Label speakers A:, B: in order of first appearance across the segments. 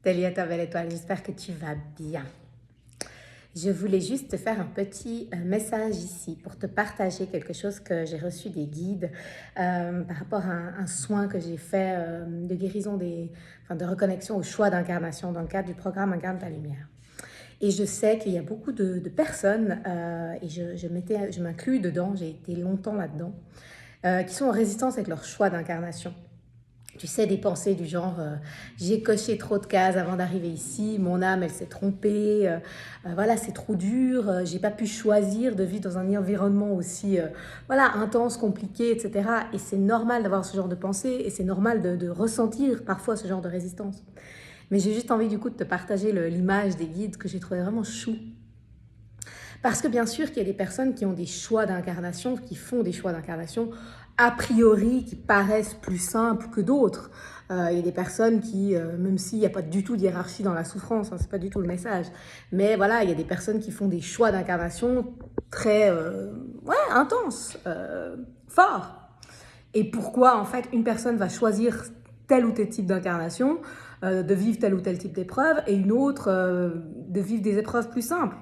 A: Salut à ta belle étoile, j'espère que tu vas bien. Je voulais juste te faire un petit message ici pour te partager quelque chose que j'ai reçu des guides par rapport à un soin que j'ai fait de guérison de reconnexion au choix d'incarnation dans le cadre du programme Incarne ta lumière. Et je sais qu'il y a beaucoup de personnes, et je m'inclus dedans, j'ai été longtemps là-dedans, qui sont en résistance avec leur choix d'incarnation. Tu sais, des pensées du genre j'ai coché trop de cases avant d'arriver ici, mon âme elle s'est trompée, voilà c'est trop dur, j'ai pas pu choisir de vivre dans un environnement aussi voilà intense, compliqué, etc. Et c'est normal d'avoir ce genre de pensée et c'est normal de ressentir parfois ce genre de résistance. Mais j'ai juste envie du coup de te partager l'image des guides que j'ai trouvé vraiment chou. Parce que bien sûr qu'il y a des personnes qui ont des choix d'incarnation, qui font des choix d'incarnation a priori qui paraissent plus simples que d'autres. Il y a des personnes qui, même s'il n'y a pas du tout de hiérarchie dans la souffrance, hein, c'est pas du tout le message, mais voilà, il y a des personnes qui font des choix d'incarnation très intenses, forts. Et pourquoi en fait une personne va choisir tel ou tel type d'incarnation, de vivre tel ou tel type d'épreuve, et une autre de vivre des épreuves plus simples.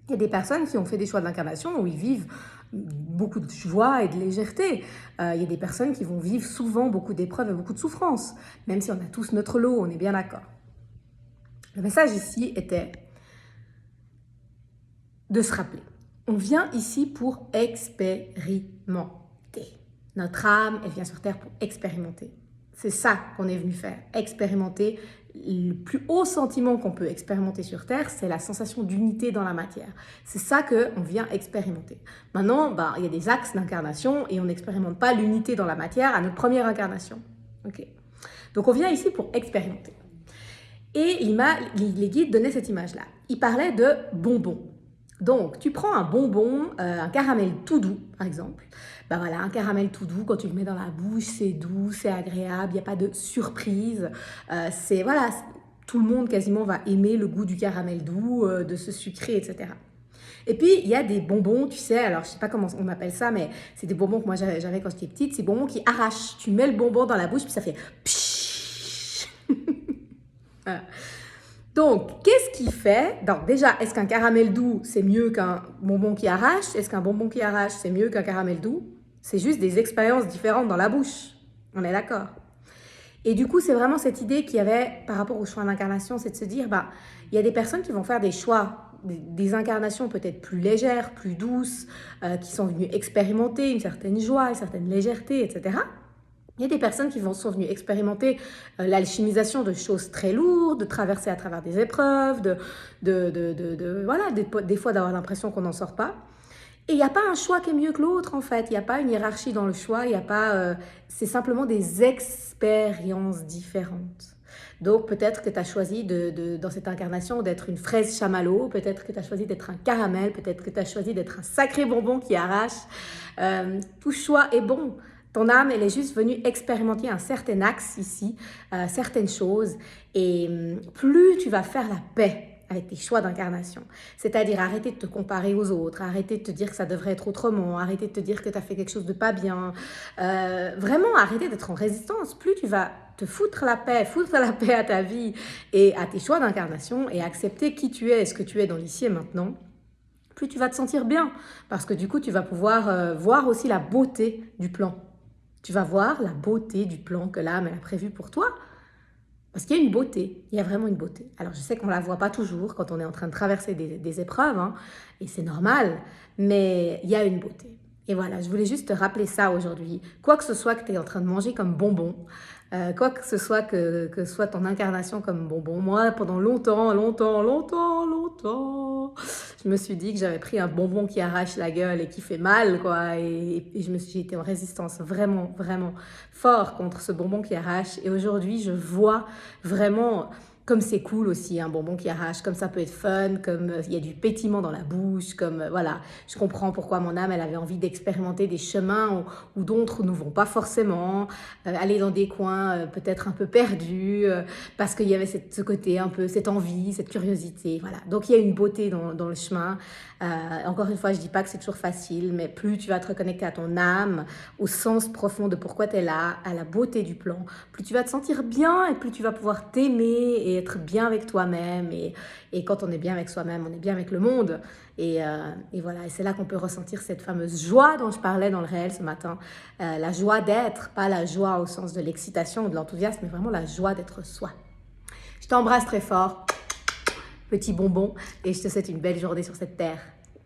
A: Il y a des personnes qui ont fait des choix d'incarnation où ils vivent beaucoup de joie et de légèreté. Il y a des personnes qui vont vivre souvent beaucoup d'épreuves et beaucoup de souffrances, même si on a tous notre lot, on est bien d'accord. Le message ici était de se rappeler. On vient ici pour expérimenter. Notre âme, elle vient sur Terre pour expérimenter. C'est ça qu'on est venu faire, expérimenter. Le plus haut sentiment qu'on peut expérimenter sur Terre, c'est la sensation d'unité dans la matière. C'est ça qu'on vient expérimenter. Maintenant, il y a des axes d'incarnation et on n'expérimente pas l'unité dans la matière à notre première incarnation. Okay. Donc on vient ici pour expérimenter. Et les guides donnaient cette image-là. Ils parlaient de bonbons. Donc, tu prends un bonbon, un caramel tout doux, par exemple. Voilà, un caramel tout doux, quand tu le mets dans la bouche, c'est doux, c'est agréable, il n'y a pas de surprise. Tout le monde quasiment va aimer le goût du caramel doux, de ce sucré, etc. Et puis, il y a des bonbons, tu sais, alors je ne sais pas comment on appelle ça, mais c'est des bonbons que moi j'avais quand j'étais petite, c'est des bonbons qui arrachent. Tu mets le bonbon dans la bouche, puis ça fait pshhh. Voilà. Donc, qu'est-ce qui fait? Donc, déjà, est-ce qu'un caramel doux, c'est mieux qu'un bonbon qui arrache? Est-ce qu'un bonbon qui arrache, c'est mieux qu'un caramel doux? C'est juste des expériences différentes dans la bouche. On est d'accord? Et du coup, c'est vraiment cette idée qu'il y avait par rapport au choix d'incarnation, c'est de se dire, il y a des personnes qui vont faire des choix, des incarnations peut-être plus légères, plus douces, qui sont venues expérimenter une certaine joie, une certaine légèreté, etc. Il y a des personnes qui sont venues expérimenter l'alchimisation de choses très lourdes, de traverser à travers des épreuves, des fois d'avoir l'impression qu'on n'en sort pas. Et il n'y a pas un choix qui est mieux que l'autre en fait. Il n'y a pas une hiérarchie dans le choix. Il y a pas. C'est simplement des expériences différentes. Donc peut-être que tu as choisi dans cette incarnation d'être une fraise chamallow, peut-être que tu as choisi d'être un caramel, peut-être que tu as choisi d'être un sacré bonbon qui arrache. Tout choix est bon. Ton âme, elle est juste venue expérimenter un certain axe ici, certaines choses. Et plus tu vas faire la paix avec tes choix d'incarnation, c'est-à-dire arrêter de te comparer aux autres, arrêter de te dire que ça devrait être autrement, arrêter de te dire que tu as fait quelque chose de pas bien, vraiment arrêter d'être en résistance. Plus tu vas te foutre la paix à ta vie et à tes choix d'incarnation et accepter qui tu es et ce que tu es dans l'ici et maintenant, plus tu vas te sentir bien. Parce que du coup, tu vas pouvoir voir aussi la beauté du plan. Tu vas voir la beauté du plan que l'âme elle a prévu pour toi. Parce qu'il y a une beauté, il y a vraiment une beauté. Alors je sais qu'on ne la voit pas toujours quand on est en train de traverser des épreuves, hein, et c'est normal, mais il y a une beauté. Et voilà, je voulais juste te rappeler ça aujourd'hui. Quoi que ce soit que tu es en train de manger comme bonbon, quoi que ce soit que soit ton incarnation comme bonbon, moi pendant longtemps, je me suis dit que j'avais pris un bonbon qui arrache la gueule et qui fait mal, quoi. Et j'ai été en résistance vraiment, vraiment fort contre ce bonbon qui arrache. Et aujourd'hui, je vois vraiment comme c'est cool aussi, un bonbon qui arrache, comme ça peut être fun, comme il y a du pétillement dans la bouche, comme voilà, je comprends pourquoi mon âme, elle avait envie d'expérimenter des chemins où d'autres ne vont pas forcément, aller dans des coins peut-être un peu perdus, parce qu'il y avait ce côté un peu, cette envie, cette curiosité, voilà. Donc il y a une beauté dans le chemin. Encore une fois, je dis pas que c'est toujours facile, mais plus tu vas te reconnecter à ton âme, au sens profond de pourquoi tu es là, à la beauté du plan, plus tu vas te sentir bien et plus tu vas pouvoir t'aimer et être bien avec toi-même. Et quand on est bien avec soi-même, on est bien avec le monde. Et voilà, et c'est là qu'on peut ressentir cette fameuse joie dont je parlais dans le réel ce matin. La joie d'être, pas la joie au sens de l'excitation ou de l'enthousiasme, mais vraiment la joie d'être soi. Je t'embrasse très fort, petit bonbon, et je te souhaite une belle journée sur cette terre.